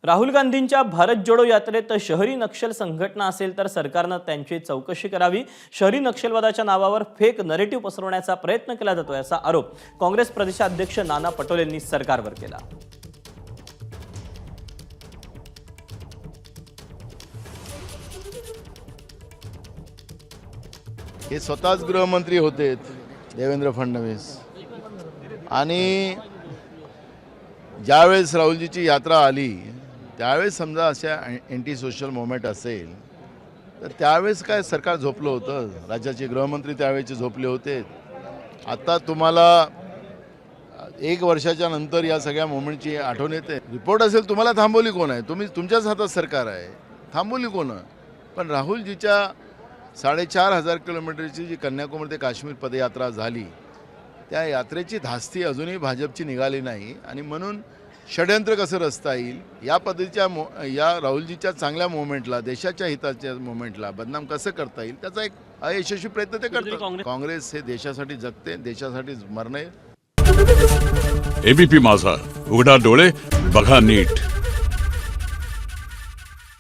राहुल गांधींच्या भारत जोडो यात्रेत शहरी नक्षल संघटना असेल तर सरकारने त्यांची चौकशी करावी। शहरी नक्षलवादाच्या नावावर फेक नरेटिव्ह पसरवण्याचा प्रयत्न केला जातोय असा आरोप काँग्रेस प्रदेशाध्यक्ष नाना पटोलेंनी सरकारवर केला। हे स्वतःच गृहमंत्री होते देवेंद्र फडणवीस आणि ज्यावेळेस राहुलजीची यात्रा आली त्यावेळेस समजा अशा अँटी सोशल मूवमेंट असेल तर त्यावेळेस काय सरकार झोपलं होतं, राज्याचे गृहमंत्री त्यावेळेचे झोपले होते। आता तुम्हाला 1 वर्षाच्या नंतर या सगळ्या मूवमेंटची आठवण येते। रिपोर्ट असेल तुम्हाला थांबवली कोण आहे? तुमच्याच हातात सरकार आहे, थांबवली कोण? पण राहुलजीच्या 4,500 किलोमीटरची जी कन्याकुमारी ते काश्मीर पदयात्रा झाली त्या यात्रेची धास्ती अजूनही भाजपची निघाली नाही आणि म्हणून षड्यंत्र कसं रचता येईल या पद्धतीच्या या राहुलजीच्या चांगल्या मूवमेंटला, देशाच्या हिताच्या मूवमेंटला बदनाम कसं करता येईल त्याचा एक अयशस्वी प्रयत्न ते करतात। काँग्रेस हे देशासाठी जगते, देशासाठी मरणे। एबीपी माझा, उघडा डोळे बघा नीट।